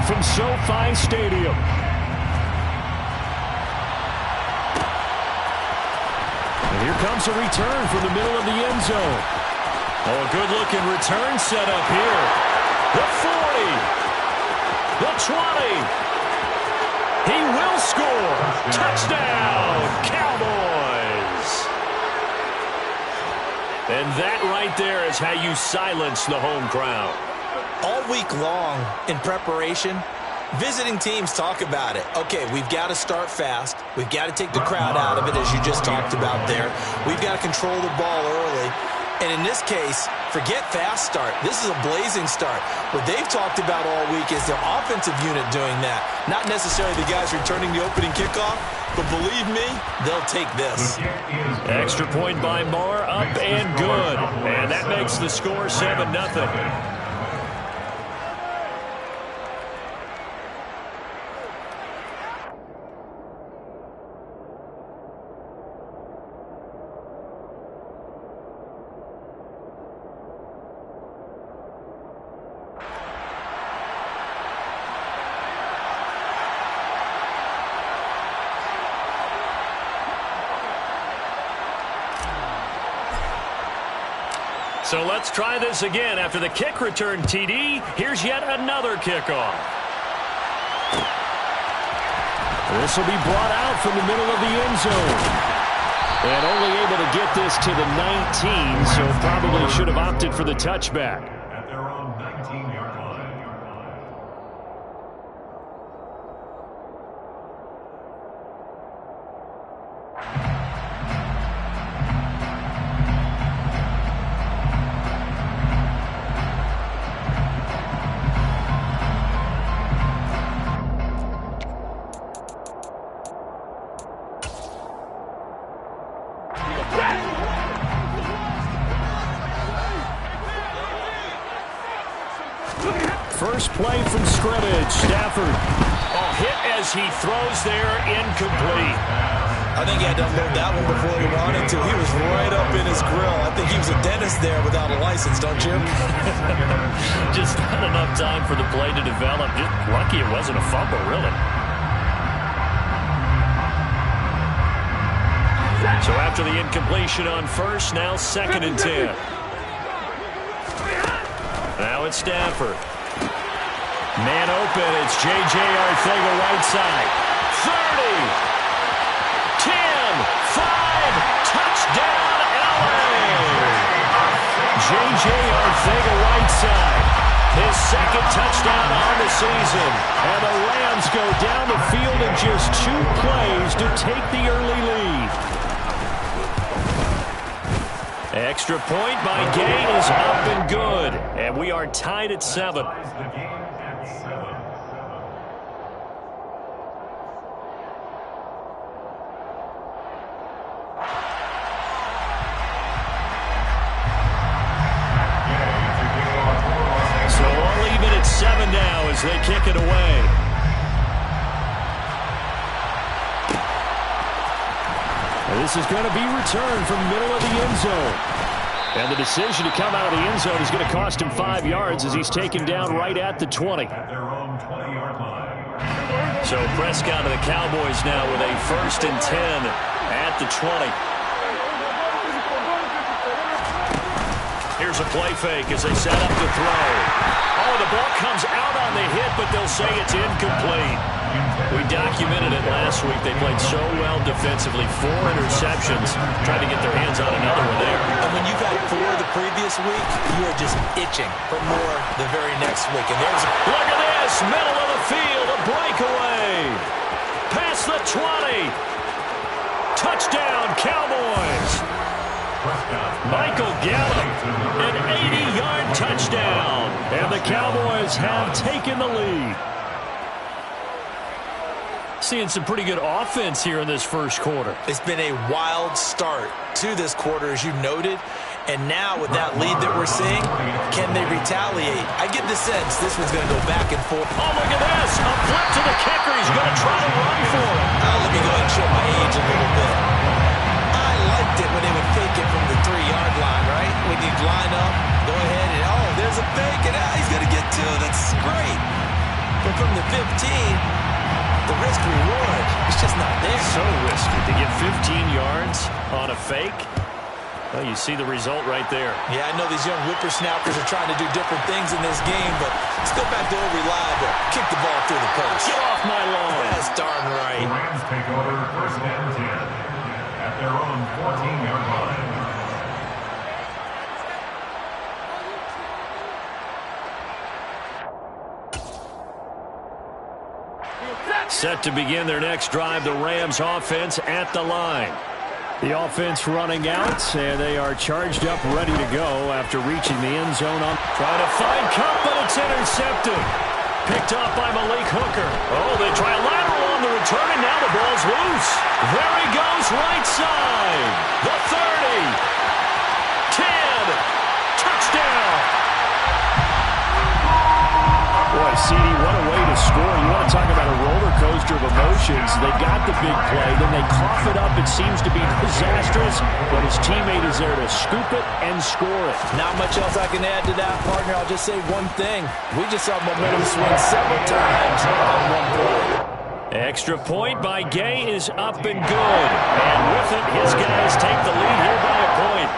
from SoFi Stadium. And here comes a return from the middle of the end zone. Oh, a good-looking return set up here. The 40. The 20. He will score. Touchdown, Cowboys. And that right there is how you silence the home crowd. All week long in preparation, visiting teams talk about it. Okay, we've got to start fast. We've got to take the crowd out of it, as you just talked about there. We've got to control the ball early. And in this case, forget fast start. This is a blazing start. What they've talked about all week is their offensive unit doing that. Not necessarily the guys returning the opening kickoff, but believe me, they'll take this. Extra point by Marr, up and good. And that makes the score 7-0. So let's try this again. After the kick return TD, here's yet another kickoff. This will be brought out from the middle of the end zone. And only able to get this to the 19, so probably should have opted for the touchback. At their own 19-yard line. First play from scrimmage, Stafford. Oh, hit as he throws there, incomplete. I think he had to unload that one before he wanted to. He was right up in his grill. I think he was a dentist there without a license, don't you? Just not enough time for the play to develop. Just lucky it wasn't a fumble, really. So after the incompletion on first, now 2nd and 10. Now it's Stafford. Man open, it's J.J. Arcega right side. 30, 10, 5, touchdown, L.A. J.J. Arcega right side. His 2nd touchdown on the season. And the Rams go down the field in just 2 plays to take the early lead. Extra point by Gay is up and good. And we are tied at 7. So all even at 7 now as they kick it away. This is going to be returned from the middle of the end zone. And the decision to come out of the end zone is going to cost him 5 yards as he's taken down right at the 20. At their own 20-yard line. So Prescott of the Cowboys now with a 1st and 10 at the 20. Here's a play fake as they set up to throw. Oh, the ball comes out on the hit, but they'll say it's incomplete. We documented it last week. They played so well defensively. 4 interceptions. Tried to get their hands on another one there. And when you've had 4 the previous week, you are just itching for more the very next week. And there's look at this. Middle of the field. A breakaway. Past the 20. Touchdown, Cowboys. Michael Gallup, an 80-yard touchdown. And the Cowboys have taken the lead. Seeing some pretty good offense here in this first quarter. It's been a wild start to this quarter, as you noted. And now with that lead that we're seeing, can they retaliate? I get the sense this one's going to go back and forth. Oh, look at this. A flip to the kicker. He's going to try to run for it. Let me go ahead and show my age a little bit. I liked it when they would fake it from the 3-yard line, right? When you'd line up, go ahead and, oh, there's a fake, and he's going to get 2. That's great. But from the 15, the risk-reward is just not there. So risky to get 15 yards on a fake. Well, you see the result right there. Yeah, I know these young whippersnappers are trying to do different things in this game, but let's go back to old reliable. Kick the ball through the post. Get off my lawn. That's darn The right. Rams take over first and 10 at their own 14-yard line. Set to begin their next drive, the Rams offense at the line. The offense running out, and they are charged up, ready to go after reaching the end zone. Trying to find Kupp, but it's intercepted. Picked off by Malik Hooker. Oh, they try a lateral on the return, and now the ball's loose. There he goes, right side. The 30. 10. Touchdown. Boy, CD, what a way to score. You want to talk about a roller coaster of emotions. They got the big play, then they cough it up. It seems to be disastrous, but his teammate is there to scoop it and score it. Not much else I can add to that, partner. I'll just say one thing. We just saw momentum swing several times on one play. Extra point by Gay is up and good. And with it, his guys take the lead here by a point.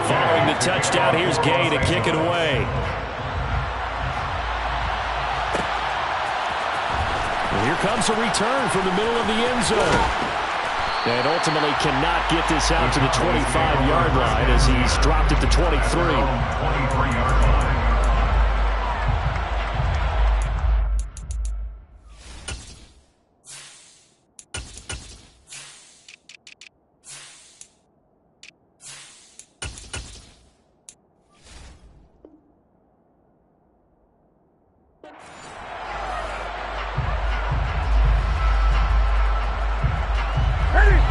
Following the touchdown, here's Gay to kick it away. Here comes a return from the middle of the end zone. And ultimately cannot get this out to the 25-yard line as he's dropped it to 23. 23-yard line.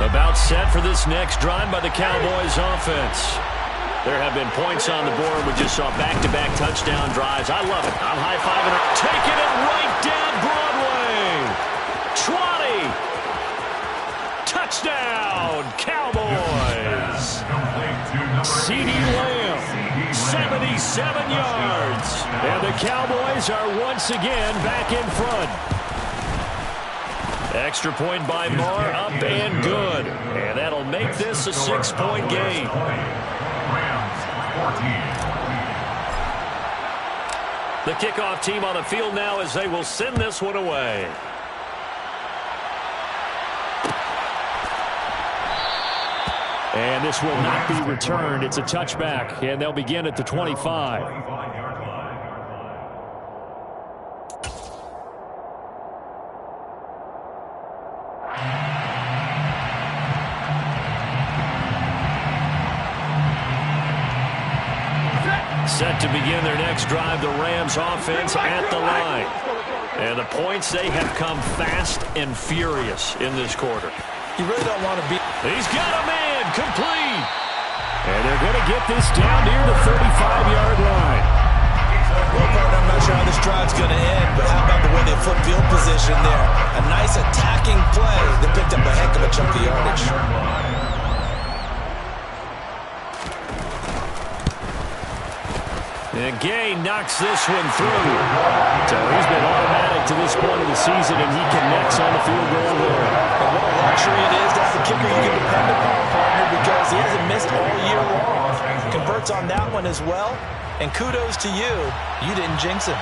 About set for this next drive by the Cowboys offense. There have been points on the board. We just saw back-to-back touchdown drives. I love it. I'm high-fiving it. Taking it right down Broadway. 20. Touchdown, Cowboys. CeeDee Lamb, 77 yards. And the Cowboys are once again back in front. Extra point by Moore, up and good. And that'll make this a 6-point game. The kickoff team on the field now as they will send this one away. And this will not be returned. It's a touchback, and they'll begin at the 25. Set to begin their next drive, the Rams offense at the line. And the points, they have come fast and furious in this quarter. You really don't want to be... He's got a man, complete. And they're going to get this down near the 35-yard line. Well, partner, I'm not sure how this drive's going to end, but how about the way they flip field position there? A nice attacking play that picked up a heck of a chunk of yardage. And Gay knocks this one through. So he's been automatic to this point of the season, and he connects on the field goal there. And what a luxury it is. That's the kicker you can depend upon, partner, because he hasn't missed all year long. Converts on that one as well. And kudos to you. You didn't jinx him.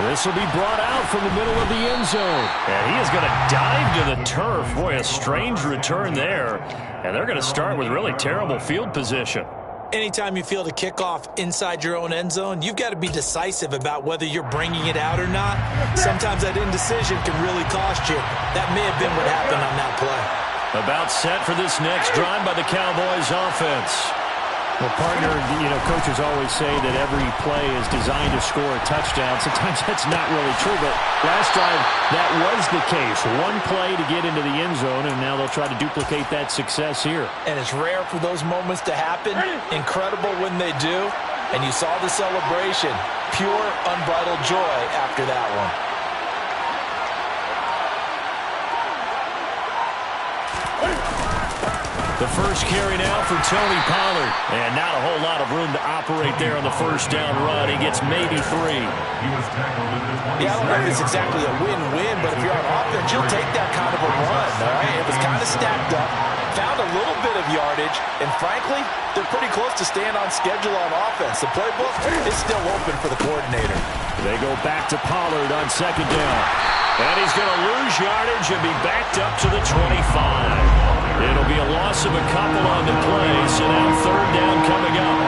This will be brought out from the middle of the end zone. And he is going to dive to the turf. Boy, a strange return there. And they're going to start with really terrible field position. Anytime you field a kickoff inside your own end zone, you've got to be decisive about whether you're bringing it out or not. Sometimes that indecision can really cost you. That may have been what happened on that play. About set for this next drive by the Cowboys offense. Well, partner, coaches always say that every play is designed to score a touchdown. Sometimes that's not really true, but last drive, that was the case. One play to get into the end zone, and now they'll try to duplicate that success here. And it's rare for those moments to happen. Incredible when they do. And you saw the celebration. Pure, unbridled joy after that one. The first carry now for Tony Pollard. And not a whole lot of room to operate there on the first down run. He gets maybe 3. He was tackled at the 27. Yeah, I don't know if it's exactly a win-win, but if you're on offense, you'll take that kind of a run, all right? It was kind of stacked up, found a little bit of yardage, and frankly, they're pretty close to staying on schedule on offense. The playbook is still open for the coordinator. They go back to Pollard on second down. And he's going to lose yardage and be backed up to the 25. It'll be a loss of a couple on the play, so now third down coming up.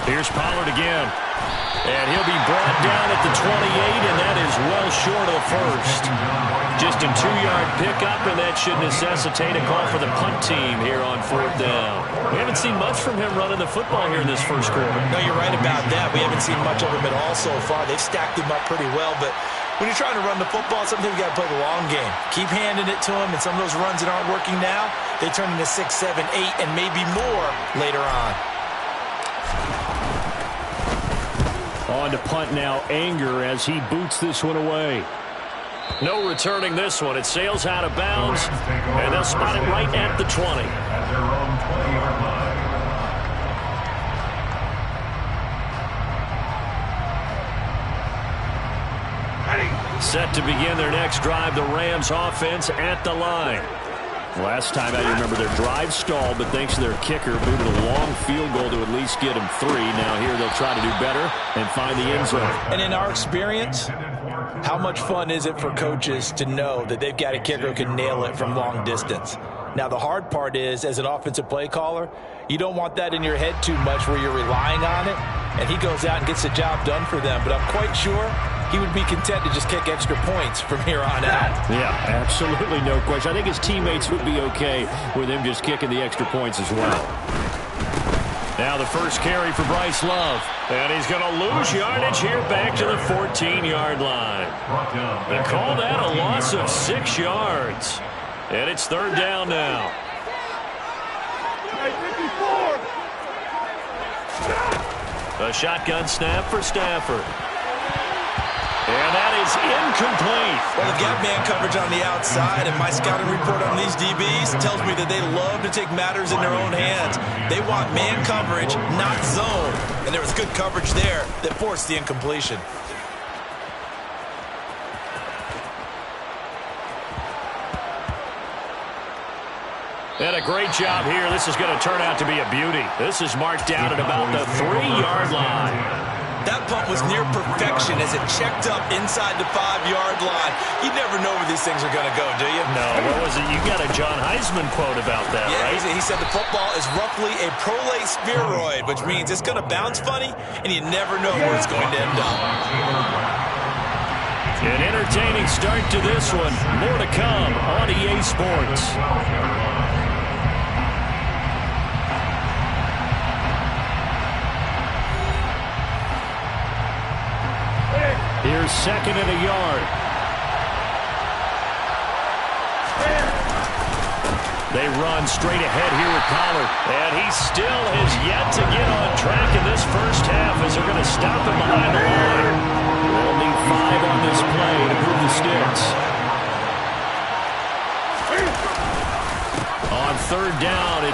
Here's Pollard again. And he'll be brought down at the 28, and that is well short of the first. Just a 2-yard pickup, and that should necessitate a call for the punt team here on fourth down. We haven't seen much from him running the football here in this first quarter. No, you're right about that. We haven't seen much of him at all so far. They've stacked him up pretty well, but when you're trying to run the football, sometimes you got to play the long game. Keep handing it to him, and some of those runs that aren't working now, they turn into 6, 7, 8, and maybe more later on. On to punt now, Anger, as he boots this one away. No returning this one. It sails out of bounds, and they'll spot it right at the 20. At their own 20-yard line. Set to begin their next drive, the Rams offense at the line. Last time I remember their drive stalled, but thanks to their kicker, booted a long field goal to at least get them 3. Now here they'll try to do better and find the end zone. And in our experience, how much fun is it for coaches to know that they've got a kicker who can nail it from long distance? Now, the hard part is, as an offensive play caller, you don't want that in your head too much where you're relying on it, and he goes out and gets the job done for them. But I'm quite sure he would be content to just kick extra points from here on out. Yeah, absolutely no question. I think his teammates would be okay with him just kicking the extra points as well. Now the first carry for Bryce Love. And he's going to lose yardage here back to the 14-yard line. They call that a loss of 6 yards. And it's third down now. A shotgun snap for Stafford. And that is incomplete. Well, the gap man coverage on the outside, and my scouting report on these DBs tells me that they love to take matters in their own hands. They want man coverage, not zone. And there was good coverage there that forced the incompletion. And a great job here. This is going to turn out to be a beauty. This is marked down at about the 3-yard line. That punt was near perfection as it checked up inside the 5-yard line. You never know where these things are going to go, do you? No, what was it? You got a John Heisman quote about that, yeah, right? He said the football is roughly a prolate spheroid, which means it's going to bounce funny, and you never know where it's going to end up. An entertaining start to this one. More to come on EA Sports. Here's second and a yard. They run straight ahead here with Pollard. And he still has yet to get on track in this first half as they're going to stop him behind the line. They'll need 5 on this play to move the sticks. On third down, it's